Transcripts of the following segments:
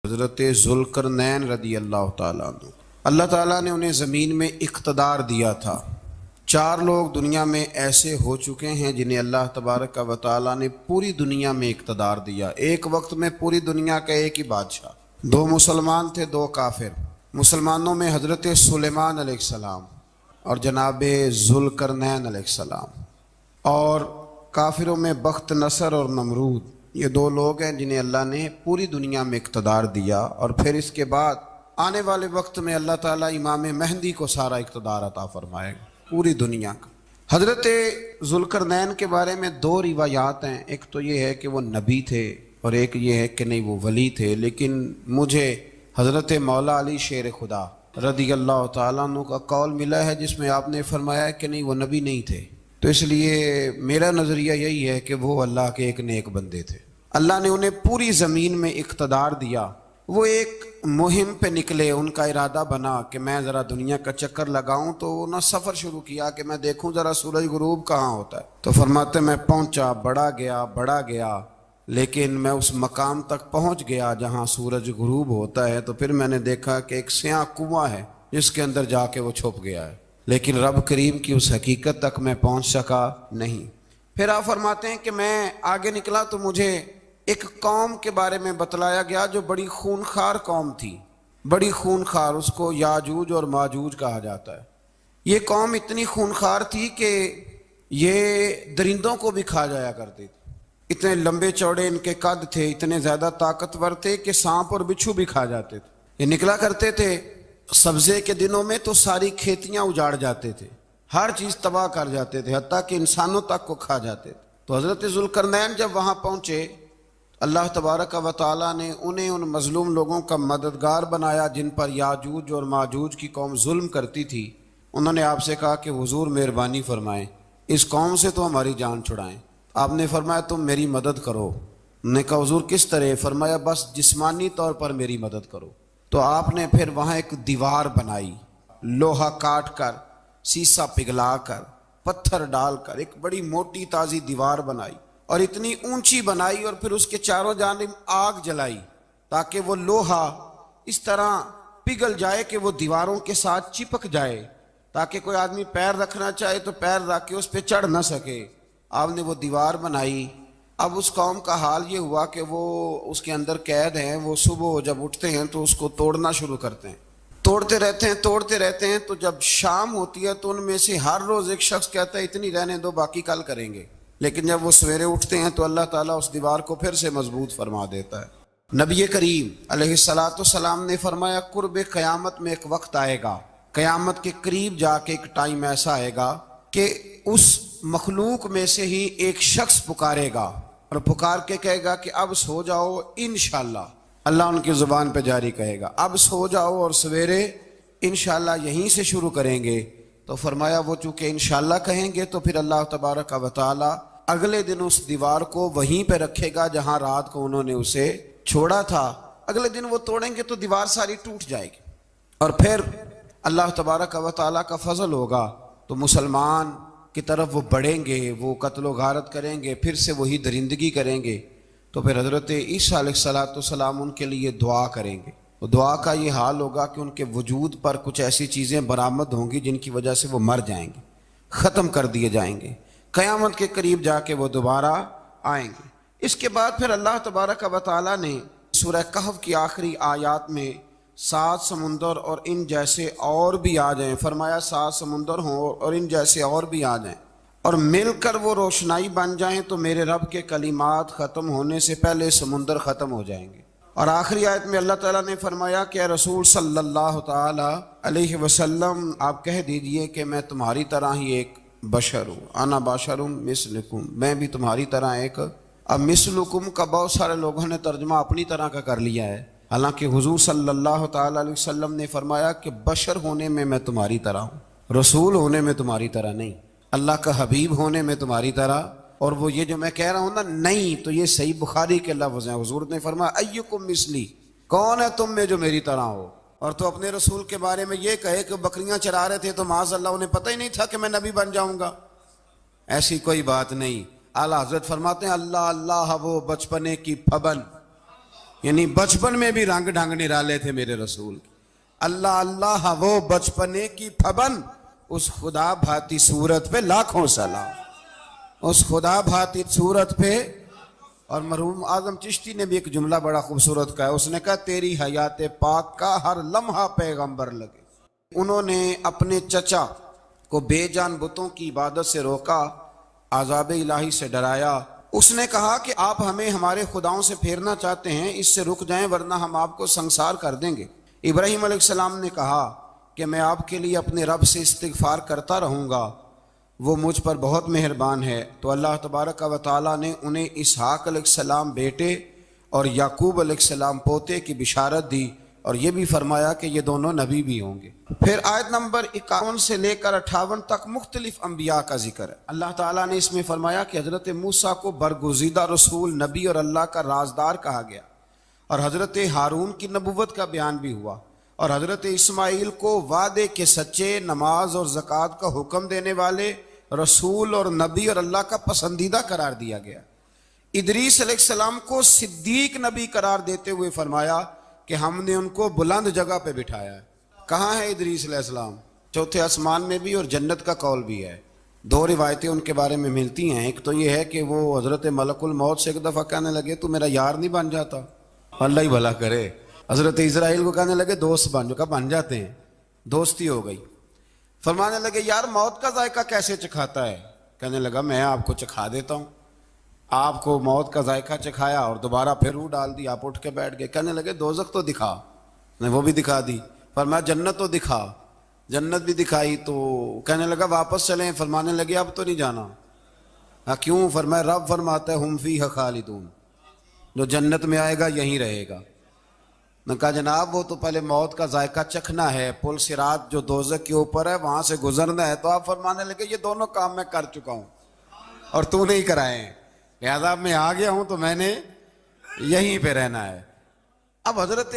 حضرت ذوالقرنین رضی اللہ تعالیٰ عنہ، اللہ تعالیٰ نے انہیں زمین میں اقتدار دیا تھا۔ 4 لوگ دنیا میں ایسے ہو چکے ہیں جنہیں اللہ تبارک و تعالیٰ نے پوری دنیا میں اقتدار دیا، ایک وقت میں پوری دنیا کا ایک ہی بادشاہ۔ 2 مسلمان تھے، 2 کافر۔ مسلمانوں میں حضرت سلیمان علیہ السلام اور جناب ذوالقرنین علیہ السلام، اور کافروں میں بخت نصر اور نمرود۔ یہ 2 لوگ ہیں جنہیں اللہ نے پوری دنیا میں اقتدار دیا، اور پھر اس کے بعد آنے والے وقت میں اللہ تعالیٰ امام مہدی کو سارا اقتدار عطا فرمائے گا پوری دنیا کا۔ حضرت ذوالقرنین کے بارے میں 2 روایات ہیں، ایک تو یہ ہے کہ وہ نبی تھے اور ایک یہ ہے کہ نہیں وہ ولی تھے، لیکن مجھے حضرت مولا علی شیر خدا رضی اللہ تعالیٰ عنہ کا قول ملا ہے جس میں آپ نے فرمایا کہ نہیں وہ نبی نہیں تھے، تو اس لیے میرا نظریہ یہی ہے کہ وہ اللہ کے ایک نیک بندے تھے۔ اللہ نے انہیں پوری زمین میں اقتدار دیا۔ وہ ایک مہم پہ نکلے، ان کا ارادہ بنا کہ میں ذرا دنیا کا چکر لگاؤں، تو انہوں نے سفر شروع کیا کہ میں دیکھوں ذرا سورج غروب کہاں ہوتا ہے۔ تو فرماتے میں پہنچا، بڑا گیا، لیکن میں اس مقام تک پہنچ گیا جہاں سورج غروب ہوتا ہے، تو پھر میں نے دیکھا کہ ایک سیاہ کنواں ہے جس کے اندر جا کے وہ چھپ گیا ہے، لیکن رب کریم کی اس حقیقت تک میں پہنچ سکا نہیں۔ پھر آپ فرماتے ہیں کہ میں آگے نکلا تو مجھے ایک قوم کے بارے میں بتلایا گیا جو بڑی خونخوار قوم تھی، بڑی خونخوار، اس کو یاجوج اور ماجوج کہا جاتا ہے۔ یہ قوم اتنی خونخوار تھی کہ یہ درندوں کو بھی کھا جایا کرتی تھی، اتنے لمبے چوڑے ان کے قد تھے، اتنے زیادہ طاقتور تھے کہ سانپ اور بچھو بھی کھا جاتے تھے۔ یہ نکلا کرتے تھے سبزے کے دنوں میں تو ساری کھیتیاں اجاڑ جاتے تھے، ہر چیز تباہ کر جاتے تھے، حتیٰ کہ انسانوں تک کو کھا جاتے تھے۔ تو حضرت ذوالقرنین جب وہاں پہنچے، اللہ تبارک و تعالیٰ نے انہیں ان مظلوم لوگوں کا مددگار بنایا جن پر یاجوج اور ماجوج کی قوم ظلم کرتی تھی۔ انہوں نے آپ سے کہا کہ حضور مہربانی فرمائیں، اس قوم سے تو ہماری جان چھڑائیں۔ آپ نے فرمایا تم میری مدد کرو۔ انہوں نے کہا حضور کس طرح؟ فرمایا بس جسمانی طور پر میری مدد کرو۔ تو آپ نے پھر وہاں ایک دیوار بنائی، لوہا کاٹ کر، سیسا پگھلا کر، پتھر ڈال کر ایک بڑی موٹی تازی دیوار بنائی، اور اتنی اونچی بنائی، اور پھر اس کے چاروں جانب آگ جلائی تاکہ وہ لوہا اس طرح پگھل جائے کہ وہ دیواروں کے ساتھ چپک جائے، تاکہ کوئی آدمی پیر رکھنا چاہے تو پیر رکھ کے اس پہ چڑھ نہ سکے۔ آپ نے وہ دیوار بنائی۔ اب اس قوم کا حال یہ ہوا کہ وہ اس کے اندر قید ہیں، وہ صبح جب اٹھتے ہیں تو اس کو توڑنا شروع کرتے ہیں، توڑتے رہتے ہیں، تو جب شام ہوتی ہے تو ان میں سے ہر روز ایک شخص کہتا ہے اتنی رہنے دو، باقی کل کریں گے، لیکن جب وہ سویرے اٹھتے ہیں تو اللہ تعالیٰ اس دیوار کو پھر سے مضبوط فرما دیتا ہے۔ نبی کریم علیہ السلام نے فرمایا قرب قیامت میں ایک وقت آئے گا، قیامت کے قریب جا کے ایک ٹائم ایسا آئے گا کہ اس مخلوق میں سے ہی ایک شخص پکارے گا اور پکار کے کہے گا کہ اب سو جاؤ انشاءاللہ۔ اللہ ان کی زبان پہ جاری کہے گا اب سو جاؤ اور سویرے انشاءاللہ یہیں سے شروع کریں گے۔ تو فرمایا وہ چونکہ انشاءاللہ کہیں گے تو پھر اللہ تبارک و تعالی اگلے دن اس دیوار کو وہیں پہ رکھے گا جہاں رات کو انہوں نے اسے چھوڑا تھا۔ اگلے دن وہ توڑیں گے تو دیوار ساری ٹوٹ جائے گی، اور پھر اللہ تبارک و تعالیٰ کا فضل ہوگا تو مسلمان کی طرف وہ بڑھیں گے، وہ قتل و غارت کریں گے، پھر سے وہی درندگی کریں گے۔ تو پھر حضرت عیسیٰ علیہ السلام ان کے لیے دعا کریں گے۔ تو دعا کا یہ حال ہوگا کہ ان کے وجود پر کچھ ایسی چیزیں برآمد ہوں گی جن کی وجہ سے وہ مر جائیں گے، ختم کر دیے جائیں گے، قیامت کے قریب جا کے وہ دوبارہ آئیں گے۔ اس کے بعد پھر اللہ تبارک و تعالیٰ نے سورہ کہف کی آخری آیات میں 7 سمندر اور ان جیسے اور بھی آ جائیں، فرمایا 7 سمندر ہوں اور ان جیسے اور بھی آ جائیں اور مل کر وہ روشنائی بن جائیں تو میرے رب کے کلمات ختم ہونے سے پہلے سمندر ختم ہو جائیں گے۔ اور آخری آیت میں اللہ تعالیٰ نے فرمایا کہ اے رسول صلی اللہ تعالی علیہ وسلم آپ کہہ دیجئے کہ میں تمہاری طرح ہی ایک بشر ہوں، انا بشر مثلکم، میں بھی تمہاری طرح ایک۔ اب مثلکم کا بہت سارے لوگوں نے ترجمہ اپنی طرح کا کر لیا ہے، حالانکہ حضور صلی اللہ تعالی علیہ وسلم نے فرمایا کہ بشر ہونے میں تمہاری طرح ہوں، رسول ہونے میں تمہاری طرح نہیں، اللہ کا حبیب ہونے میں تمہاری طرح۔ اور وہ یہ جو میں کہہ رہا ہوں نا نہیں، تو یہ صحیح بخاری کے لفظ ہیں، حضور نے فرمایا ایکم مثلی، کون ہے تم میں جو میری طرح ہو؟ اور تو اپنے رسول کے بارے میں یہ کہے کہ بکریاں چرا رہے تھے تو معاذ اللہ انہیں پتہ ہی نہیں تھا کہ میں نبی بن جاؤں گا، ایسی کوئی بات نہیں۔ اعلیٰ حضرت فرماتے ہیں اللہ اللہ وہ بچپنے کی پھبن، یعنی بچپن میں بھی رنگ ڈھنگ نرالے تھے میرے رسول کے۔ اللہ اللہ وہ بچپنے کی پھبن، اس خدا بھاتی صورت پہ لاکھوں سلام، اس خدا بھاتی صورت پہ۔ اور مرحوم اعظم چشتی نے بھی ایک جملہ بڑا خوبصورت کہا ہے، اس نے کہا تیری حیات پاک کا ہر لمحہ پیغمبر لگے۔ انہوں نے اپنے چچا کو بے جان بتوں کی عبادت سے روکا، عذاب الہی سے ڈرایا۔ اس نے کہا کہ آپ ہمیں ہمارے خداؤں سے پھیرنا چاہتے ہیں، اس سے رک جائیں ورنہ ہم آپ کو سنسار کر دیں گے۔ ابراہیم علیہ السلام نے کہا کہ میں آپ کے لیے اپنے رب سے استغفار کرتا رہوں گا، وہ مجھ پر بہت مہربان ہے۔ تو اللہ تبارک و تعالیٰ نے انہیں اسحاق علیہ السلام بیٹے اور یعقوب علیہ السلام پوتے کی بشارت دی، اور یہ بھی فرمایا کہ یہ دونوں نبی بھی ہوں گے۔ پھر آیت نمبر 51 سے لے کر 58 تک مختلف انبیاء کا ذکر ہے۔ اللہ تعالیٰ نے اس میں فرمایا کہ حضرت موسیٰ کو برگزیدہ رسول، نبی اور اللہ کا رازدار کہا گیا، اور حضرت ہارون کی نبوت کا بیان بھی ہوا، اور حضرت اسماعیل کو وعدے کے سچے، نماز اور زکوٰۃ کا حکم دینے والے رسول اور نبی اور اللہ کا پسندیدہ قرار دیا گیا۔ ادریس علیہ السلام کو صدیق نبی قرار دیتے ہوئے فرمایا کہ ہم نے ان کو بلند جگہ پہ بٹھایا ہے۔ کہاں ہے ادریس علیہ السلام؟ چوتھے آسمان میں بھی، اور جنت کا قول بھی ہے۔ دو روایتیں ان کے بارے میں ملتی ہیں، ایک تو یہ ہے کہ وہ حضرت ملک الموت سے ایک دفعہ کہنے لگے تو میرا یار نہیں بن جاتا؟ اللہ ہی بھلا کرے۔ حضرت اسرائیل کو کہنے لگے دوست بن جو، کہا بن جاتے ہیں، دوستی ہو گئی۔ فرمانے لگے یار موت کا ذائقہ کیسے چکھاتا ہے؟ کہنے لگا میں آپ کو چکھا دیتا ہوں۔ آپ کو موت کا ذائقہ چکھایا اور دوبارہ پھر روح ڈال دی، آپ اٹھ کے بیٹھ گئے۔ کہنے لگے دوزخ تو دکھا، نے وہ بھی دکھا دی۔ فرمایا جنت تو دکھا، جنت بھی دکھائی۔ تو کہنے لگا واپس چلیں، فرمانے لگے اب تو نہیں جانا۔ ہاں کیوں؟ فرمایا رب فرماتا ہے ہم فیہا خالدون، جو جنت میں آئے گا یہیں رہے گا۔ نے کہا جناب وہ تو پہلے موت کا ذائقہ چکھنا ہے، پل صراط جو دوزخ کے اوپر ہے وہاں سے گزرنا ہے۔ تو آپ فرمانے لگے یہ دونوں کام میں کر چکا ہوں اور تو نہیں کرائے ہیں، لہذا میں آ گیا ہوں تو میں نے یہیں پہ رہنا ہے۔ اب حضرت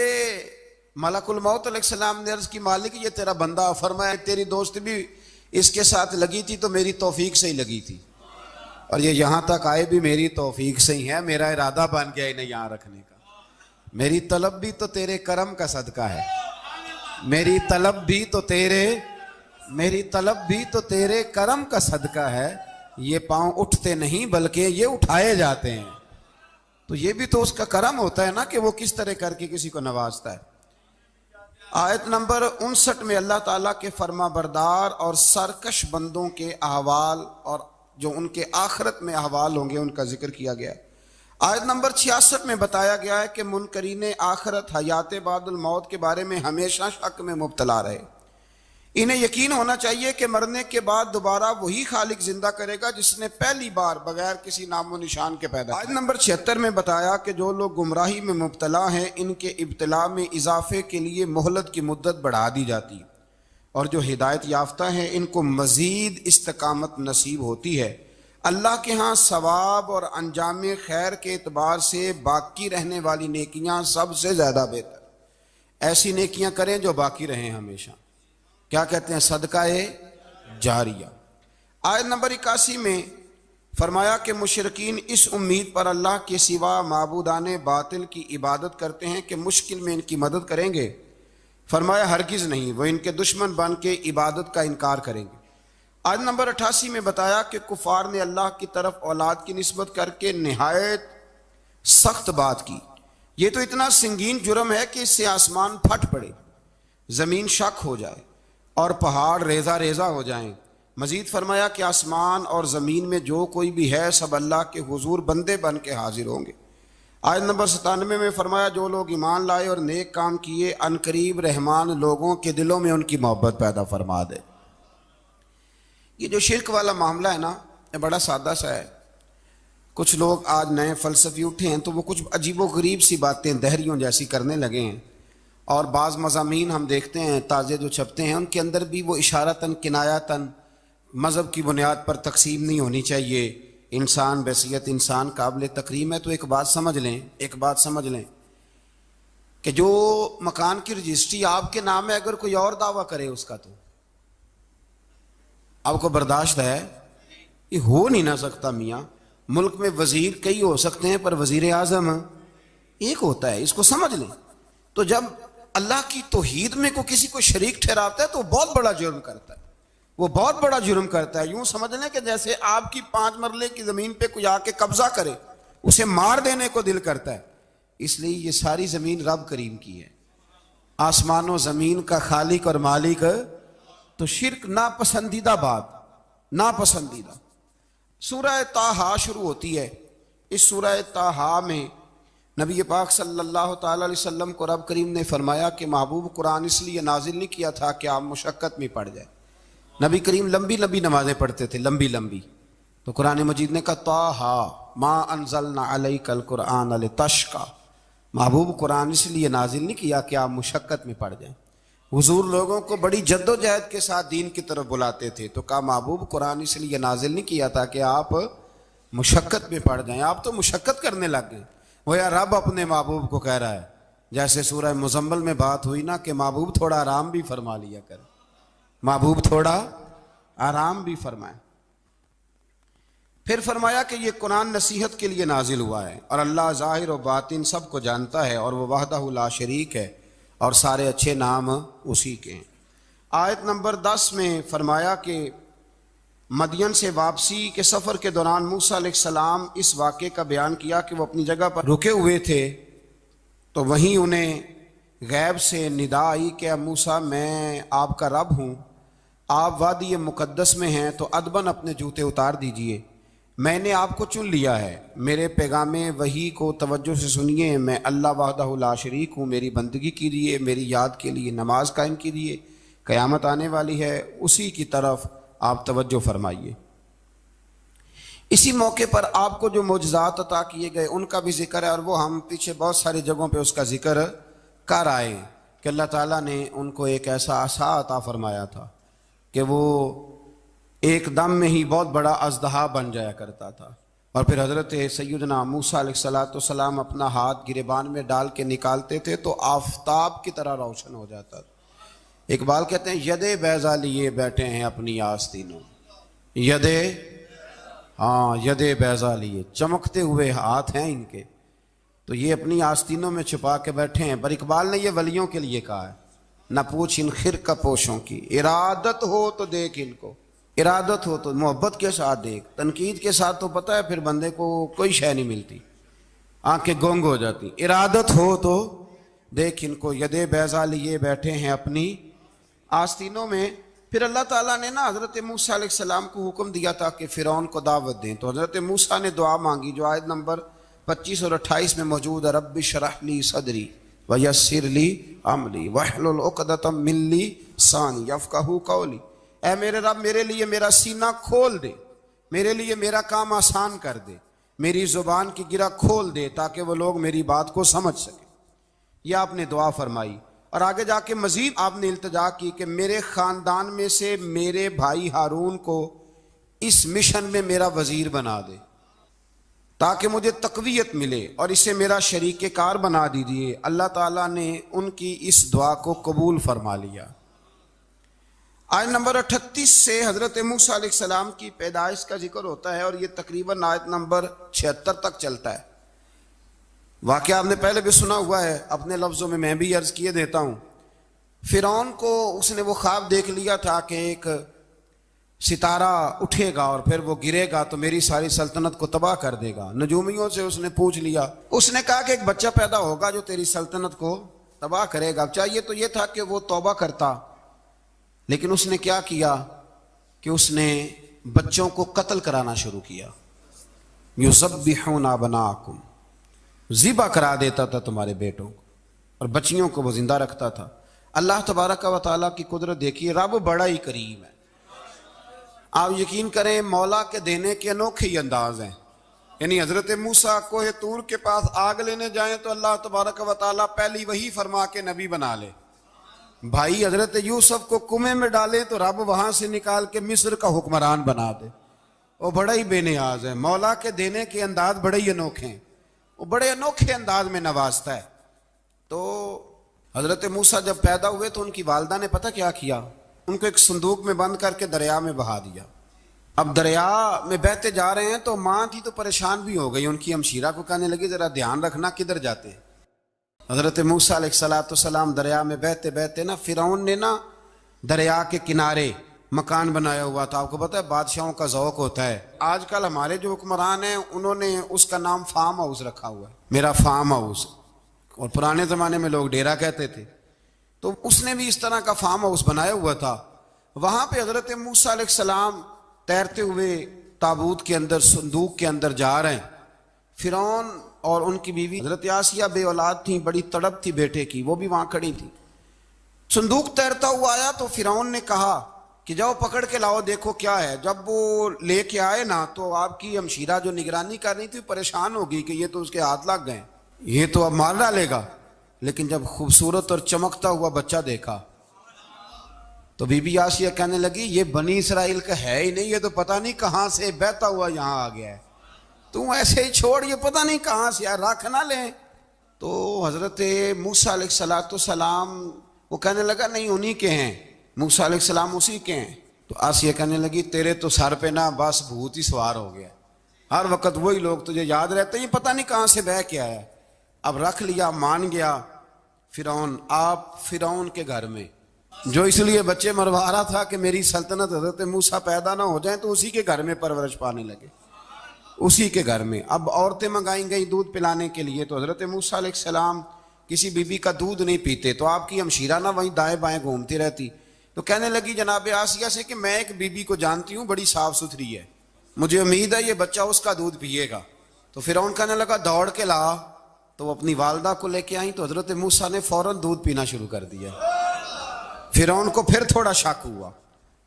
ملک الموت علیہ السلام نے عرض کی مالک یہ تیرا بندہ، فرمایا تیری دوست بھی اس کے ساتھ لگی تھی تو میری توفیق سے ہی لگی تھی، اور یہ یہاں تک آئے بھی میری توفیق سے ہی ہے، میرا ارادہ بن گیا انہیں یہاں رکھنے کا۔ میری طلب بھی تو تیرے کرم کا صدقہ ہے، میری طلب بھی تو تیرے کرم کا صدقہ ہے۔ یہ پاؤں اٹھتے نہیں بلکہ یہ اٹھائے جاتے ہیں، تو یہ بھی تو اس کا کرم ہوتا ہے نا کہ وہ کس طرح کر کے کسی کو نوازتا ہے۔ آیت نمبر 59 میں اللہ تعالیٰ کے فرما بردار اور سرکش بندوں کے احوال اور جو ان کے آخرت میں احوال ہوں گے ان کا ذکر کیا گیا ہے۔ آیت نمبر 66 میں بتایا گیا ہے کہ منکرین آخرت حیات بعد الموت کے بارے میں ہمیشہ شک میں مبتلا رہے۔ انہیں یقین ہونا چاہیے کہ مرنے کے بعد دوبارہ وہی خالق زندہ کرے گا جس نے پہلی بار بغیر کسی نام و نشان کے پیدا کیا۔ آیت نمبر 76 میں بتایا کہ جو لوگ گمراہی میں مبتلا ہیں ان کے ابتلا میں اضافے کے لیے مہلت کی مدت بڑھا دی جاتی، اور جو ہدایت یافتہ ہیں ان کو مزید استقامت نصیب ہوتی ہے۔ اللہ کے ہاں ثواب اور انجام خیر کے اعتبار سے باقی رہنے والی نیکیاں سب سے زیادہ بہتر، ایسی نیکیاں کریں جو باقی رہیں ہمیشہ، کیا کہتے ہیں صدقہ جاریہ۔ آیت نمبر 81 میں فرمایا کہ مشرکین اس امید پر اللہ کے سوا معبودان باطل کی عبادت کرتے ہیں کہ مشکل میں ان کی مدد کریں گے، فرمایا ہرگز نہیں، وہ ان کے دشمن بن کے عبادت کا انکار کریں گے۔ آیت نمبر 88 میں بتایا کہ کفار نے اللہ کی طرف اولاد کی نسبت کر کے نہایت سخت بات کی۔ یہ تو اتنا سنگین جرم ہے کہ اس سے آسمان پھٹ پڑے، زمین شک ہو جائے اور پہاڑ ریزہ ریزہ ہو جائیں۔ مزید فرمایا کہ آسمان اور زمین میں جو کوئی بھی ہے سب اللہ کے حضور بندے بن کے حاضر ہوں گے۔ آیت نمبر 97 میں فرمایا جو لوگ ایمان لائے اور نیک کام کیے عنقریب رحمان لوگوں کے دلوں میں ان کی محبت پیدا فرما دے۔ یہ جو شرک والا معاملہ ہے نا یہ بڑا سادہ سا ہے۔ کچھ لوگ آج نئے فلسفی اٹھے ہیں تو وہ کچھ عجیب و غریب سی باتیں دہریوں جیسی کرنے لگے ہیں، اور بعض مضامین ہم دیکھتے ہیں تازے جو چھپتے ہیں ان کے اندر بھی وہ اشارتاً کنایاتاً مذہب کی بنیاد پر تقسیم نہیں ہونی چاہیے، انسان بحیثیت انسان قابل تکریم ہے۔ تو ایک بات سمجھ لیں کہ جو مکان کی رجسٹری آپ کے نام ہے اگر کوئی اور دعویٰ کرے اس کا تو آپ کو برداشت ہے؟ یہ ہو نہیں نہ سکتا میاں۔ ملک میں وزیر کئی ہو سکتے ہیں پر وزیر اعظم ایک ہوتا ہے، اس کو سمجھ لیں۔ تو جب اللہ کی توحید میں کسی کو شریک ٹھہراتا ہے تو وہ بہت بڑا جرم کرتا ہے، وہ بہت بڑا جرم کرتا ہے۔ یوں سمجھ لیں کہ جیسے آپ کی 5 مرلے کی زمین پہ کوئی آ کے قبضہ کرے، اسے مار دینے کو دل کرتا ہے۔ اس لیے یہ ساری زمین رب کریم کی ہے، آسمان و زمین کا خالق اور مالک۔ تو شرک ناپسندیدہ بات، ناپسندیدہ۔ سورہ طٰہٰ شروع ہوتی ہے۔ اس سورہ طٰہٰ میں نبی پاک صلی اللہ تعالی علیہ وسلم کو رب کریم نے فرمایا کہ محبوب قرآن اس لیے نازل نہیں کیا تھا کہ آپ مشقت میں پڑ جائے۔ نبی کریم لمبی لمبی نمازیں پڑھتے تھے، لمبی لمبی، تو قرآن مجید نے کہا طٰہٰ ما انزلنا علیک القرآن لتشقی، محبوب قرآن اس لیے نازل نہیں کیا کہ آپ مشقت میں پڑ جائیں۔ حضور لوگوں کو بڑی جد و جہد کے ساتھ دین کی طرف بلاتے تھے، تو کہا محبوب قرآن اس لیے نازل نہیں کیا تھا کہ آپ مشقت میں پڑ جائیں، آپ تو مشقت کرنے لگ گئے۔ وہ یا رب اپنے محبوب کو کہہ رہا ہے، جیسے سورہ مزمل میں بات ہوئی نا کہ محبوب تھوڑا آرام بھی فرما لیا کر، محبوب تھوڑا آرام بھی فرمائے۔ پھر فرمایا کہ یہ قرآن نصیحت کے لیے نازل ہوا ہے، اور اللہ ظاہر و باطن سب کو جانتا ہے، اور وہ وحدہ لا شریک ہے، اور سارے اچھے نام اسی کے ہیں۔ آیت نمبر 10 میں فرمایا کہ مدین سے واپسی کے سفر کے دوران موسیٰ علیہ السلام اس واقعے کا بیان کیا کہ وہ اپنی جگہ پر رکے ہوئے تھے، تو وہیں انہیں غیب سے ندا آئی کہ اے موسیٰ میں آپ کا رب ہوں، آپ وادی مقدس میں ہیں تو ادباً اپنے جوتے اتار دیجئے، میں نے آپ کو چن لیا ہے، میرے پیغام وحی کو توجہ سے سنیے، میں اللہ وحدہ لا شریک ہوں، میری بندگی کیجیے، میری یاد کے لیے نماز قائم کیجیے، قیامت آنے والی ہے، اسی کی طرف آپ توجہ فرمائیے۔ اسی موقع پر آپ کو جو معجزات عطا کیے گئے ان کا بھی ذکر ہے، اور وہ ہم پیچھے بہت ساری جگہوں پہ اس کا ذکر کر آئے کہ اللہ تعالیٰ نے ان کو ایک ایسا عصا عطا فرمایا تھا کہ وہ ایک دم میں ہی بہت بڑا اژدہا بن جایا کرتا تھا، اور پھر حضرت سیدنا موسیٰ علیہ السلام اپنا ہاتھ گریبان میں ڈال کے نکالتے تھے تو آفتاب کی طرح روشن ہو جاتا تھا۔ اقبال کہتے ہیں ید بیضا لیے بیٹھے ہیں اپنی آستینوں، ید بیضا لیے، چمکتے ہوئے ہاتھ ہیں ان کے، تو یہ اپنی آستینوں میں چھپا کے بیٹھے ہیں۔ پر اقبال نے یہ ولیوں کے لیے کہا ہے، نہ پوچھ ان خرقہ پوشوں کی، ارادت ہو تو دیکھ ان کو، ارادت ہو تو محبت کے ساتھ دیکھ، تنقید کے ساتھ تو پتہ ہے پھر بندے کو کوئی شے نہیں ملتی، آنکھیں گونگ ہو جاتی۔ ارادت ہو تو دیکھ ان کو، ید بیضا لیے بیٹھے ہیں اپنی آستینوں میں۔ پھر اللہ تعالیٰ نے نا حضرت موسیٰ علیہ السلام کو حکم دیا تھا کہ فرعون کو دعوت دیں، تو حضرت موسیٰ نے دعا مانگی جو آیت نمبر 25 اور 28 میں موجود ہے، رب اشرح لی صدری ویسر لی امری واحلل عقدۃ من لسانی یفقہوا قولی، اے میرے رب میرے لیے میرا سینہ کھول دے، میرے لیے میرا کام آسان کر دے، میری زبان کی گرہ کھول دے تاکہ وہ لوگ میری بات کو سمجھ سکیں۔ یہ آپ نے دعا فرمائی، اور آگے جا کے مزید آپ نے التجا کی کہ میرے خاندان میں سے میرے بھائی ہارون کو اس مشن میں میرا وزیر بنا دے تاکہ مجھے تقویت ملے، اور اسے میرا شریک کار بنا دیجیے۔ اللہ تعالیٰ نے ان کی اس دعا کو قبول فرما لیا۔ آیت نمبر 38 سے حضرت موسیٰ علیہ السلام کی پیدائش کا ذکر ہوتا ہے، اور یہ تقریباً آیت نمبر 76 تک چلتا ہے۔ واقعہ آپ نے پہلے بھی سنا ہوا ہے، اپنے لفظوں میں بھی عرض کیے دیتا ہوں۔ فرعون کو اس نے وہ خواب دیکھ لیا تھا کہ ایک ستارہ اٹھے گا اور پھر وہ گرے گا تو میری ساری سلطنت کو تباہ کر دے گا۔ نجومیوں سے اس نے پوچھ لیا، اس نے کہا کہ ایک بچہ پیدا ہوگا جو تیری سلطنت کو تباہ کرے گا۔ چاہیے تو یہ تھا کہ وہ توبہ کرتا، لیکن اس نے کیا کیا کہ اس نے بچوں کو قتل کرانا شروع کیا۔ یذبحون ابناءکم، ذبح کرا دیتا تھا تمہارے بیٹوں کو، اور بچیوں کو وہ زندہ رکھتا تھا۔ اللہ تبارک و تعالیٰ کی قدرت دیکھیے، رب بڑا ہی کریم ہے۔ آپ یقین کریں مولا کے دینے کے انوکھے ہی انداز ہیں۔ یعنی حضرت موسیٰ کوہ طور کے پاس آگ لینے جائیں تو اللہ تبارک و تعالیٰ پہلی وہی فرما کے نبی بنا لے۔ بھائی حضرت یوسف کو کنویں میں ڈالے تو رب وہاں سے نکال کے مصر کا حکمران بنا دے۔ وہ بڑا ہی بے نیاز ہے، مولا کے دینے کے انداز بڑے ہی انوکھے ہیں، وہ بڑے انوکھے انداز میں نوازتا ہے۔ تو حضرت موسیٰ جب پیدا ہوئے تو ان کی والدہ نے پتہ کیا کیا، ان کو ایک صندوق میں بند کر کے دریا میں بہا دیا۔ اب دریا میں بہتے جا رہے ہیں تو ماں تھی تو پریشان بھی ہو گئی، ان کی ہمشیرہ کو کہنے لگی ذرا دھیان رکھنا کدھر جاتے ہیں۔ حضرت موسیٰ علیہ السلام دریا میں بہتے بہتے نا فرعون نے نا دریا کے کنارے مکان بنایا ہوا تھا. آپ کو پتہ ہے بادشاہوں کا ذوق ہوتا ہے. آج کل ہمارے جو حکمران ہیں انہوں نے اس کا نام فارم ہاؤس رکھا ہوا ہے, میرا فارم ہاؤس, اور پرانے زمانے میں لوگ ڈیرا کہتے تھے. تو اس نے بھی اس طرح کا فارم ہاؤس بنایا ہوا تھا. وہاں پہ حضرت موسیٰ علیہ السلام تیرتے ہوئے تابوت کے اندر, صندوق کے اندر جا رہے ہیں. فرعون اور ان کی بیوی حضرت آسیہ بے اولاد تھیں, بڑی تڑپ تھی بیٹے کی, وہ بھی وہاں کھڑی تھی. صندوق تیرتا ہوا آیا تو فرعون نے کہا کہ جاؤ پکڑ کے لاؤ دیکھو کیا ہے. جب وہ لے کے آئے نا تو آپ کی ہمشیرہ جو نگرانی کر رہی تھی پریشان ہو گئی کہ یہ تو اس کے ہاتھ لگ گئے, یہ تو اب مار ڈالے گا. لیکن جب خوبصورت اور چمکتا ہوا بچہ دیکھا تو بی بی آسیہ کہنے لگی یہ بنی اسرائیل کا ہے ہی نہیں, یہ تو پتہ نہیں کہاں سے بہتا ہوا یہاں آ گیا ہے, تو ایسے ہی چھوڑ, یہ پتہ نہیں کہاں سے رکھ نہ لیں. تو حضرت موسیٰ علیہ السلام وہ کہنے لگا نہیں انہی کے ہیں, موسیٰ علیہ السلام اسی کے ہیں. تو آسیہ کہنے لگی تیرے تو سر پہ نا بس بھوت ہی سوار ہو گیا, ہر وقت وہی لوگ تجھے یاد رہتے ہیں, پتہ نہیں کہاں سے بہ کے آیا. اب رکھ لیا, مان گیا فرعون. آپ فرعون کے گھر میں جو اس لیے بچے مروا رہا تھا کہ میری سلطنت حضرت موسیٰ پیدا نہ ہو جائیں, تو اسی کے گھر میں پرورش پانے لگے, اسی کے گھر میں. اب عورتیں منگائیں گئی دودھ پلانے کے لیے, تو حضرت موسیٰ علیہ السلام کسی بی بی کا دودھ نہیں پیتے, تو آپ کی ہمشیرہ نہ وہیں دائیں بائیں گھومتی رہتی. تو کہنے لگی جناب آسیہ سے کہ میں ایک بی بی کو جانتی ہوں, بڑی صاف ستھری ہے, مجھے امید ہے یہ بچہ اس کا دودھ پیے گا. تو فرعون کہنے لگا دوڑ کے لا. تو وہ اپنی والدہ کو لے کے آئیں تو حضرت موسیٰ نے فوراً دودھ پینا شروع کر دیا. فرعون کو پھر تھوڑا شک ہوا.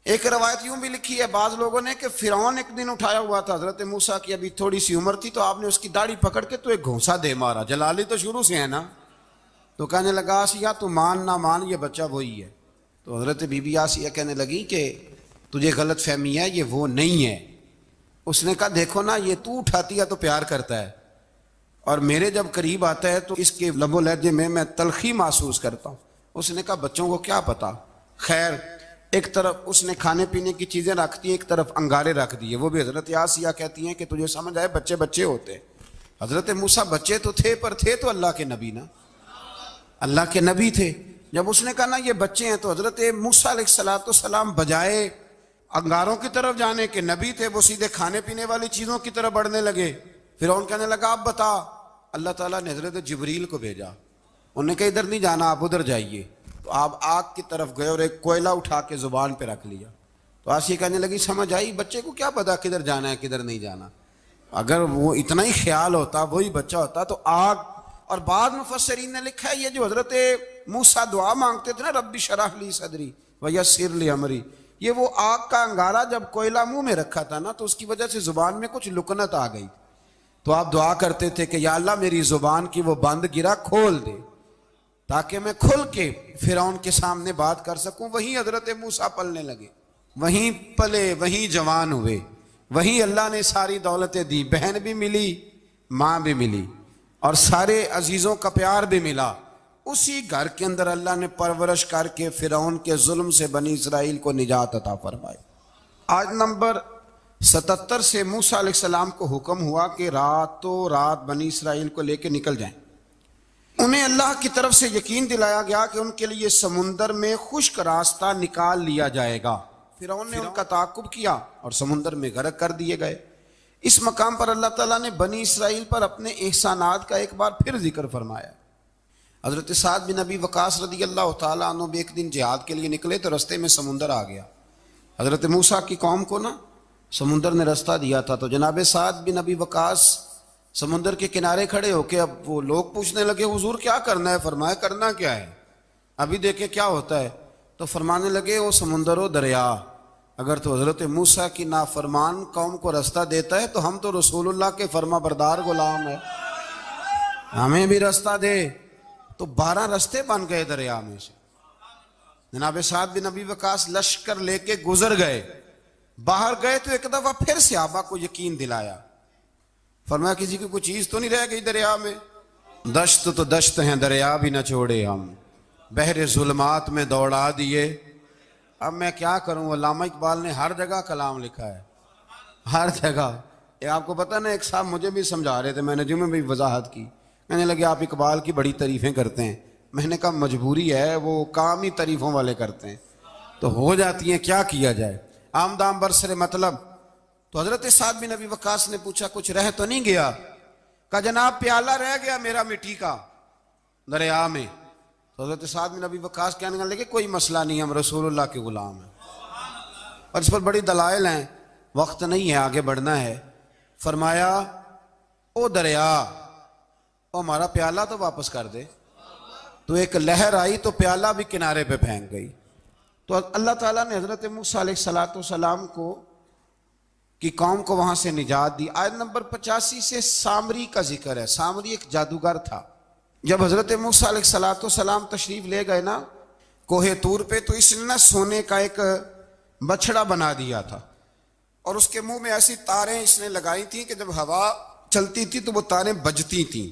ایک روایت یوں بھی لکھی ہے بعض لوگوں نے کہ فرعون ایک دن اٹھایا ہوا تھا حضرت موسیٰ کی, ابھی تھوڑی سی عمر تھی, تو آپ نے اس کی داڑھی پکڑ کے تو ایک گھونسا دے مارا. جلالی تو شروع سے ہے نا. تو کہنے لگا آسیہ تو مان نہ مان, یہ بچہ وہی ہے. تو حضرت بی بی آسیہ کہنے لگی کہ تجھے غلط فہمی ہے, یہ وہ نہیں ہے. اس نے کہا دیکھو نا, یہ تو اٹھاتی ہے تو پیار کرتا ہے, اور میرے جب قریب آتا ہے تو اس کے لب و لہجے میں تلخی محسوس کرتا ہوں. اس نے کہا بچوں کو کیا پتا. خیر ایک طرف اس نے کھانے پینے کی چیزیں رکھتی ہیں, ایک طرف انگارے رکھ دیے. وہ بھی حضرت آسیہ کہتی ہیں کہ تجھے سمجھ آئے بچے بچے ہوتے. حضرت موسیٰ بچے تو تھے, پر تھے تو اللہ کے نبی نا, اللہ کے نبی تھے. جب اس نے کہا نا یہ بچے ہیں, تو حضرت موسیٰ علیہ السلام بجائے انگاروں کی طرف جانے کے, نبی تھے, وہ سیدھے کھانے پینے والی چیزوں کی طرف بڑھنے لگے. فرعون کہنے لگا آپ بتا. اللہ تعالیٰ نے حضرت جبریل کو بھیجا, انہوں نے کہا ادھر نہیں جانا, آپ ادھر جائیے. تو آپ آگ کی طرف گئے اور ایک کوئلہ اٹھا کے زبان پہ رکھ لیا. تو آسیہ کہنے لگی سمجھ آئی, بچے کو کیا پتا کدھر جانا ہے کدھر نہیں جانا, اگر وہ اتنا ہی خیال ہوتا وہی بچہ ہوتا تو آگ. اور بعض مفسرین نے لکھا ہے یہ جو حضرت موسیٰ دعا مانگتے تھے نا رب اشرح لی صدری ویسر لی امری, یہ وہ آگ کا انگارہ جب کوئلہ منہ میں رکھا تھا نا, تو اس کی وجہ سے زبان میں کچھ لکنت آ گئی. تو آپ دعا کرتے تھے کہ یا اللہ میری زبان کی وہ بند گرا کھول دے, تاکہ میں کھل کے فرعون کے سامنے بات کر سکوں. وہیں حضرت موسیٰ پلنے لگے, وہیں پلے, وہیں جوان ہوئے, وہیں اللہ نے ساری دولتیں دی. بہن بھی ملی, ماں بھی ملی, اور سارے عزیزوں کا پیار بھی ملا. اسی گھر کے اندر اللہ نے پرورش کر کے فرعون کے ظلم سے بنی اسرائیل کو نجات عطا فرمائی. آج نمبر 77 سے موسیٰ علیہ السلام کو حکم ہوا کہ راتوں رات بنی اسرائیل کو لے کے نکل جائیں. انہیں اللہ کی طرف سے یقین دلایا گیا کہ ان کے لیے سمندر میں خشک راستہ نکال لیا جائے گا. فرعون نے ان کا تعاقب کیا اور سمندر میں غرق کر دیے گئے. اس مقام پر اللہ تعالیٰ نے بنی اسرائیل پر اپنے احسانات کا ایک بار پھر ذکر فرمایا. حضرت سعد بن ابی وقاص رضی اللہ تعالیٰ عنہ بھی ایک دن جہاد کے لیے نکلے تو رستے میں سمندر آ گیا. حضرت موسیٰ کی قوم کو نا سمندر نے رستہ دیا تھا. تو جناب سعد بن ابی وقاص سمندر کے کنارے کھڑے ہو کے, اب وہ لوگ پوچھنے لگے حضور کیا کرنا ہے. فرمایا کرنا کیا ہے, ابھی دیکھیں کیا ہوتا ہے. تو فرمانے لگے وہ سمندر و دریا, اگر تو حضرت موسیٰ کی نافرمان قوم کو رستہ دیتا ہے تو ہم تو رسول اللہ کے فرما بردار غلام ہیں, ہمیں بھی رستہ دے. تو 12 رستے بن گئے دریا میں سے. جناب سعد بن ابی وقاص لشکر لے کے گزر گئے, باہر گئے تو ایک دفعہ پھر صحابہ کو یقین دلایا. فرمایا کسی کی کوئی چیز تو نہیں رہ گئی دریا میں. دشت تو دشت ہیں دریا بھی نہ چھوڑے ہم, بحر ظلمات میں دوڑا دیے. اب میں کیا کروں, علامہ اقبال نے ہر جگہ کلام لکھا ہے, ہر جگہ. آپ کو پتہ نا ایک صاحب مجھے بھی سمجھا رہے تھے, میں نے جمعے میں بھی وضاحت کی, کہنے لگے آپ اقبال کی بڑی تعریفیں کرتے ہیں. میں نے کہا مجبوری ہے، وہ کام ہی تعریفوں والے کرتے ہیں تو ہو جاتی ہیں، کیا کیا جائے. آمدام برسر مطلب. تو حضرت سعد بن ابی وقاص نے پوچھا کچھ رہ تو نہیں گیا؟ کہا جناب پیالہ رہ گیا میرا مٹی کا دریا میں. تو حضرت سعد بن ابی وقاص کہنے لگے کوئی مسئلہ نہیں، ہم رسول اللہ کے غلام ہیں. اور اس پر بڑی دلائل ہیں، وقت نہیں ہے آگے بڑھنا ہے. فرمایا او دریا، او ہمارا پیالہ تو واپس کر دے. تو ایک لہر آئی تو پیالہ بھی کنارے پہ پھینک گئی. تو اللہ تعالیٰ نے حضرت موسیٰ علیہ السلام کو کی قوم کو وہاں سے نجات دی. آیت نمبر 85 سے سامری کا ذکر ہے. سامری ایک جادوگر تھا. جب حضرت موسیٰ علیہ السلام تشریف لے گئے نا کوہ طور پہ، تو اس نے نا سونے کا ایک بچڑا بنا دیا تھا، اور اس کے منہ میں ایسی تاریں اس نے لگائی تھیں کہ جب ہوا چلتی تھی تو وہ تاریں بجتی تھیں.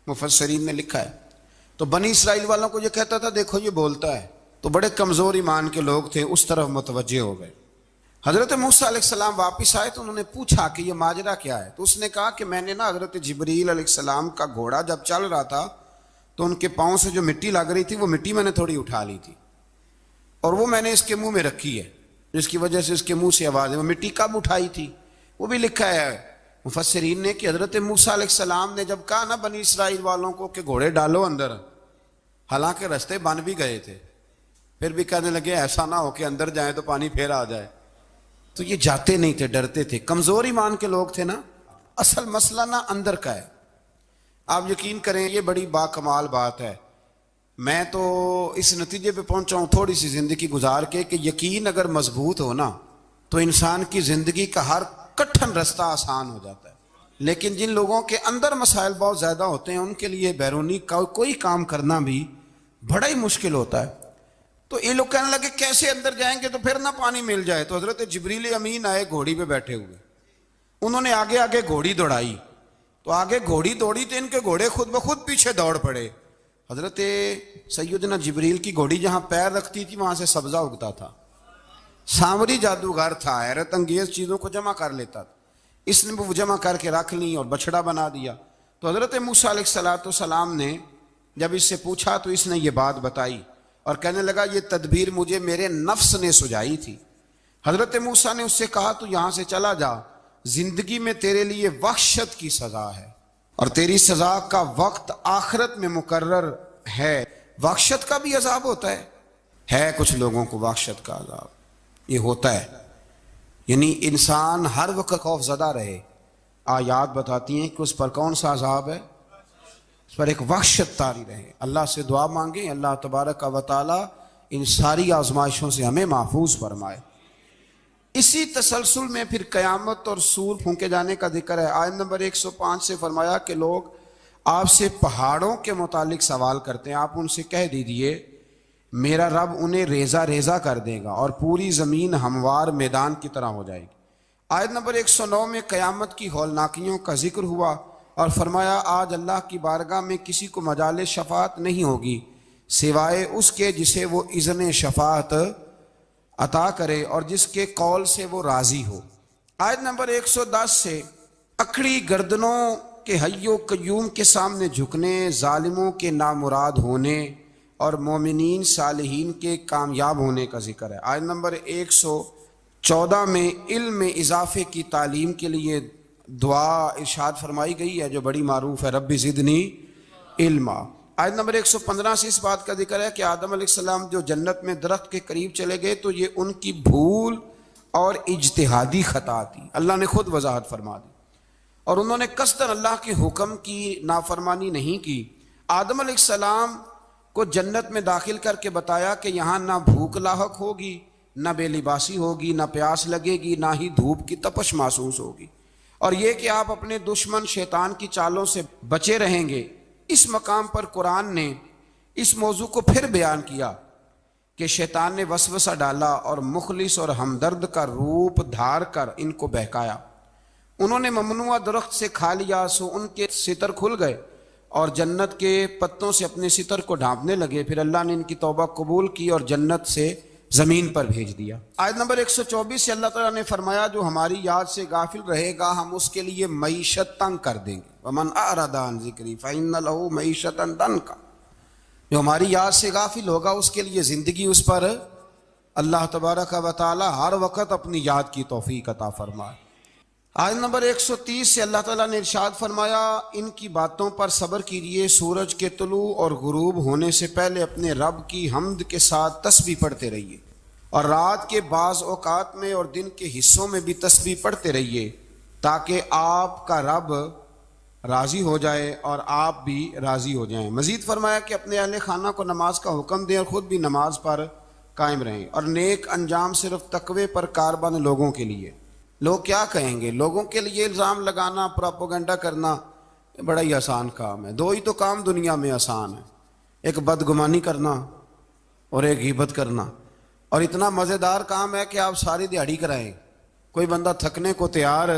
مفسرین نے لکھا ہے. تو بنی اسرائیل والوں کو یہ کہتا تھا دیکھو یہ بولتا ہے. تو بڑے کمزور ایمان کے لوگ تھے، اس طرف متوجہ ہو گئے. حضرت موسیٰ علیہ السلام واپس آئے تو انہوں نے پوچھا کہ یہ ماجرا کیا ہے. تو اس نے کہا کہ میں نے نا حضرت جبریل علیہ السلام کا گھوڑا جب چل رہا تھا تو ان کے پاؤں سے جو مٹی لگ رہی تھی وہ مٹی میں نے تھوڑی اٹھا لی تھی، اور وہ میں نے اس کے منہ میں رکھی ہے، جس کی وجہ سے اس کے منہ سے آواز ہے. وہ مٹی کب اٹھائی تھی وہ بھی لکھا ہے مفسرین نے کہ حضرت موسیٰ علیہ السلام نے جب کہا نا بنی اسرائیل والوں کو کہ گھوڑے ڈالو اندر، حالانکہ رستے بن بھی گئے تھے، پھر بھی کہنے لگے ایسا نہ ہو کہ اندر جائیں تو پانی پھر آ جائے. تو یہ جاتے نہیں تھے، ڈرتے تھے، کمزور ایمان کے لوگ تھے نا. اصل مسئلہ نا اندر کا ہے. آپ یقین کریں یہ بڑی باکمال بات ہے. میں تو اس نتیجے پہ پہنچا ہوں تھوڑی سی زندگی گزار کے کہ یقین اگر مضبوط ہو نا تو انسان کی زندگی کا ہر کٹھن رستہ آسان ہو جاتا ہے. لیکن جن لوگوں کے اندر مسائل بہت زیادہ ہوتے ہیں ان کے لیے بیرونی کوئی کام کرنا بھی بڑا ہی مشکل ہوتا ہے. تو یہ لوگ کہنے لگے کیسے اندر جائیں گے تو پھر نہ پانی مل جائے. تو حضرت جبریل امین آئے گھوڑی پہ بیٹھے ہوئے، انہوں نے آگے آگے گھوڑی دوڑائی. تو آگے گھوڑی دوڑی تو ان کے گھوڑے خود بخود پیچھے دوڑ پڑے. حضرت سیدنا جبریل کی گھوڑی جہاں پیر رکھتی تھی وہاں سے سبزہ اگتا تھا. سامری جادوگر تھا، حیرت انگیز چیزوں کو جمع کر لیتا تھا. اس نے وہ جمع کر کے رکھ لی اور بچڑا بنا دیا. تو حضرت موسیٰ علیہ السلام نے جب اس سے پوچھا تو اس نے یہ بات بتائی اور کہنے لگا یہ تدبیر مجھے میرے نفس نے سجائی تھی. حضرت موسیٰ نے اس سے کہا تو یہاں سے چلا جا، زندگی میں تیرے لیے وحشت کی سزا ہے اور تیری سزا کا وقت آخرت میں مقرر ہے. وحشت کا بھی عذاب ہوتا ہے کچھ لوگوں کو وحشت کا عذاب یہ ہوتا ہے، یعنی انسان ہر وقت خوف زدہ رہے. آیات بتاتی ہیں کہ اس پر کون سا عذاب ہے، اس پر ایک وحشت طاری رہے. اللہ سے دعا مانگیں اللہ تبارک و تعالی ان ساری آزمائشوں سے ہمیں محفوظ فرمائے. اسی تسلسل میں پھر قیامت اور سور پھونکے جانے کا ذکر ہے. آیت نمبر 105 سے فرمایا کہ لوگ آپ سے پہاڑوں کے متعلق سوال کرتے ہیں، آپ ان سے کہہ دیجئے میرا رب انہیں ریزہ ریزہ کر دے گا اور پوری زمین ہموار میدان کی طرح ہو جائے گی. آیت نمبر 109 میں قیامت کی ہولناکیوں کا ذکر ہوا اور فرمایا آج اللہ کی بارگاہ میں کسی کو مجال شفاعت نہیں ہوگی سوائے اس کے جسے وہ اذن شفاعت عطا کرے اور جس کے قول سے وہ راضی ہو. آیت نمبر 110 سے اکڑی گردنوں کے حی و قیوم کے سامنے جھکنے، ظالموں کے نامراد ہونے اور مومنین صالحین کے کامیاب ہونے کا ذکر ہے. آیت نمبر 114 میں علم میں اضافے کی تعلیم کے لیے دعا ارشاد فرمائی گئی ہے جو بڑی معروف ہے، رب زدنی علما. آیت نمبر 115 سے اس بات کا ذکر ہے کہ آدم علیہ السلام جو جنت میں درخت کے قریب چلے گئے تو یہ ان کی بھول اور اجتہادی خطا تھی. اللہ نے خود وضاحت فرما دی اور انہوں نے قصداً اللہ کے حکم کی نافرمانی نہیں کی. آدم علیہ السلام کو جنت میں داخل کر کے بتایا کہ یہاں نہ بھوک لاحق ہوگی، نہ بے لباسی ہوگی، نہ پیاس لگے گی، نہ ہی دھوپ کی تپش محسوس ہوگی، اور یہ کہ آپ اپنے دشمن شیطان کی چالوں سے بچے رہیں گے. اس مقام پر قرآن نے اس موضوع کو پھر بیان کیا کہ شیطان نے وسوسہ ڈالا اور مخلص اور ہمدرد کا روپ دھار کر ان کو بہکایا. انہوں نے ممنوع درخت سے کھا لیا سو ان کے ستر کھل گئے اور جنت کے پتوں سے اپنے ستر کو ڈھانپنے لگے. پھر اللہ نے ان کی توبہ قبول کی اور جنت سے زمین پر بھیج دیا۔ آیت نمبر 124 سے اللہ تعالیٰ نے فرمایا جو ہماری یاد سے غافل رہے گا ہم اس کے لیے معیشت تنگ کر دیں گے، وَمَنْ أَعْرَضَ عَنْ ذِكْرِي فَإِنَّ لَهُ مَعِيشَةً ضَنْكًا، جو ہماری یاد سے غافل ہوگا اس کے لیے زندگی اس پر اللہ تبارک و تعالیٰ ہر وقت اپنی یاد کی توفیق عطا فرمائے۔ آیت نمبر 130 سے اللہ تعالیٰ نے ارشاد فرمایا ان کی باتوں پر صبر کیجئے، سورج کے طلوع اور غروب ہونے سے پہلے اپنے رب کی حمد کے ساتھ تسبیح پڑھتے رہیے، اور رات کے بعض اوقات میں اور دن کے حصوں میں بھی تسبیح پڑھتے رہیے، تاکہ آپ کا رب راضی ہو جائے اور آپ بھی راضی ہو جائیں۔ مزید فرمایا کہ اپنے اہل خانہ کو نماز کا حکم دیں اور خود بھی نماز پر قائم رہیں، اور نیک انجام صرف تقوی پر کاربن لوگوں کے لیے۔ لوگ کیا کہیں گے؟ لوگوں کے لیے الزام لگانا، پراپوگنڈا کرنا بڑا ہی آسان کام ہے۔ دو ہی تو کام دنیا میں آسان ہے، ایک بدگمانی کرنا اور ایک غیبت کرنا، اور اتنا مزیدار کام ہے کہ آپ ساری دیہڑی کرائیں، کوئی بندہ تھکنے کو تیار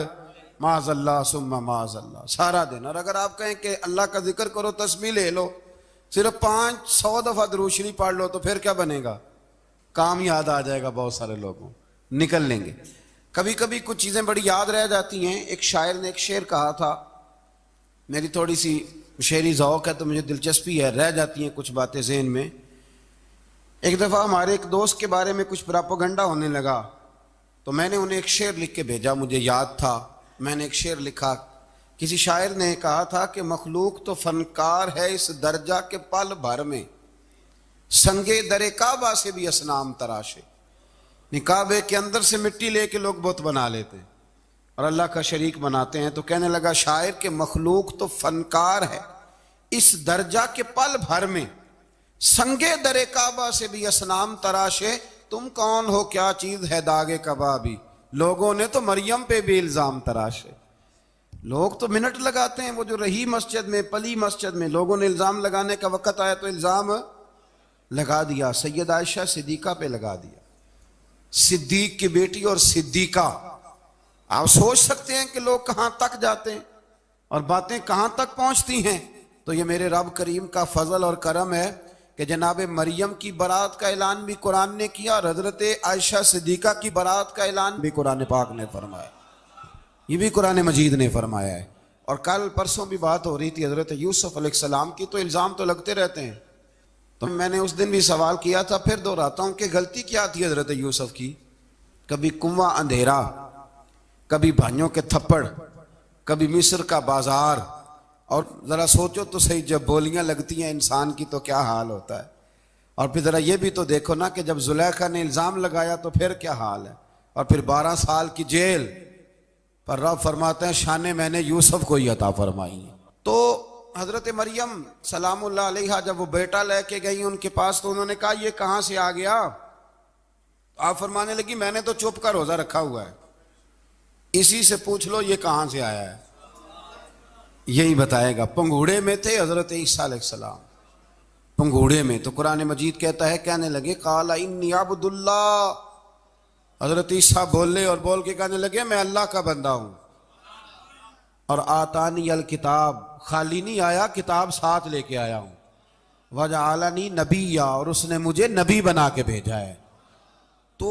معاذ اللہ ثم معاذ اللہ سارا دن۔ اور اگر آپ کہیں کہ اللہ کا ذکر کرو، تسبیح لے لو، صرف 500 دفعہ درود شریف پڑھ لو، تو پھر کیا بنے گا؟ کام یاد آ جائے گا، بہت سارے لوگوں نکل لیں گے۔ کبھی کبھی کچھ چیزیں بڑی یاد رہ جاتی ہیں۔ ایک شاعر نے ایک شعر کہا تھا، میری تھوڑی سی شعری ذوق ہے تو مجھے دلچسپی ہے، رہ جاتی ہیں کچھ باتیں ذہن میں۔ ایک دفعہ ہمارے ایک دوست کے بارے میں کچھ پراپوگنڈا ہونے لگا، تو میں نے انہیں ایک شعر لکھ کے بھیجا، مجھے یاد تھا، میں نے ایک شعر لکھا۔ کسی شاعر نے کہا تھا کہ مخلوق تو فنکار ہے اس درجہ کے پل بھر میں، سنگے در کعبہ سے بھی اصنام تراشے۔ کعبے کے اندر سے مٹی لے کے لوگ بت بنا لیتے اور اللہ کا شریک بناتے ہیں۔ تو کہنے لگا شاعر کہ مخلوق تو فنکار ہے اس درجہ کے پل بھر میں، سنگے در کعبہ سے بھی اصنام تراشے، تم کون ہو کیا چیز ہے داغ کبابی، لوگوں نے تو مریم پہ بھی الزام تراشے۔ لوگ تو منٹ لگاتے ہیں، وہ جو رہی مسجد میں، پلی مسجد میں، لوگوں نے الزام لگانے کا وقت آیا تو الزام لگا دیا، سید عائشہ صدیقہ پہ لگا دیا، صدیق کی بیٹی اور صدیقہ۔ آپ سوچ سکتے ہیں کہ لوگ کہاں تک جاتے ہیں اور باتیں کہاں تک پہنچتی ہیں۔ تو یہ میرے رب کریم کا فضل اور کرم ہے کہ جناب مریم کی برات کا اعلان بھی قرآن نے کیا، اور حضرت عائشہ صدیقہ کی برات کا اعلان بھی قرآن پاک نے فرمایا، یہ بھی قرآن مجید نے فرمایا ہے۔ اور کل پرسوں بھی بات ہو رہی تھی حضرت یوسف علیہ السلام کی، تو الزام تو لگتے رہتے ہیں۔ تو میں نے اس دن بھی سوال کیا تھا، پھر دہراتا ہوں کہ غلطی کیا تھی حضرت یوسف کی؟ کبھی کنواں اندھیرا، کبھی بھائیوں کے تھپڑ، کبھی مصر کا بازار، اور ذرا سوچو تو صحیح، جب بولیاں لگتی ہیں انسان کی تو کیا حال ہوتا ہے۔ اور پھر ذرا یہ بھی تو دیکھو نا کہ جب زلیخا نے الزام لگایا تو پھر کیا حال ہے، اور پھر 12 سال کی جیل پر رب فرماتے ہیں شانیں میں نے یوسف کو ہی عطا فرمائی۔ تو حضرت مریم سلام اللہ علیہا جب وہ بیٹا لے کے گئی ان کے پاس، تو انہوں نے کہا یہ کہاں سے آ گیا؟ آپ فرمانے لگی میں نے تو چپ کر روزہ رکھا ہوا ہے، اسی سے پوچھ لو یہ کہاں سے آیا ہے، یہی بتائے گا۔ پنگوڑے میں تھے حضرت عیسیٰ علیہ السلام، پنگوڑے میں۔ تو قرآن مجید کہتا ہے کہنے لگے قال انی عبد اللہ، حضرت عیسیٰ بولے اور بول کے کہنے لگے میں اللہ کا بندہ ہوں، اور آتانی الکتاب، خالی نہیں آیا، کتاب ساتھ لے کے آیا ہوں، وجعلنی نبیا، اور اس نے مجھے نبی بنا کے بھیجا ہے۔ تو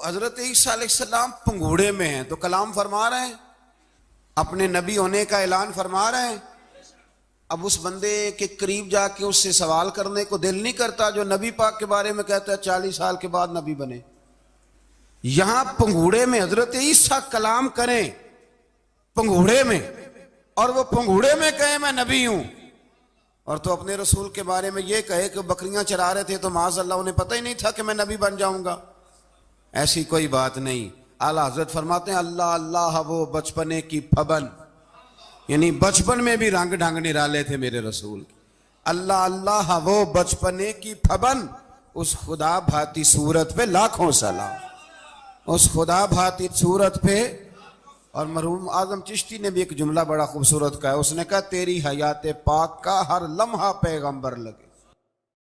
حضرت عیسیٰ علیہ السلام پنگوڑے میں ہیں تو کلام فرما رہے ہیں، اپنے نبی ہونے کا اعلان فرما رہے ہیں۔ اب اس بندے کے قریب جا کے اس سے سوال کرنے کو دل نہیں کرتا جو نبی پاک کے بارے میں کہتا ہے 40 سال کے بعد نبی بنے۔ یہاں پنگوڑے میں حضرت عیسیٰ کلام کریں، پنگوڑے میں، اور وہ پنگوڑے میں کہے میں نبی ہوں، اور تو اپنے رسول کے بارے میں یہ کہے کہ بکریاں چرا رہے تھے تو معاذ اللہ انہیں پتہ ہی نہیں تھا کہ میں نبی بن جاؤں گا۔ ایسی کوئی بات نہیں۔ اعلیٰ حضرت فرماتے ہیں اللہ اللہ وہ بچپنے کی پھبن، یعنی بچپن میں بھی رنگ ڈھنگ نرالے تھے میرے رسول۔ اللہ اللہ وہ بچپنے کی پھبن، اس خدا بھاتی صورت پہ لاکھوں سلام، اس خدا بھاتی صورت پہ۔ اور مرحوم اعظم چشتی نے بھی ایک جملہ بڑا خوبصورت کہا ہے، اس نے کہا تیری حیات پاک کا ہر لمحہ پیغمبر لگے۔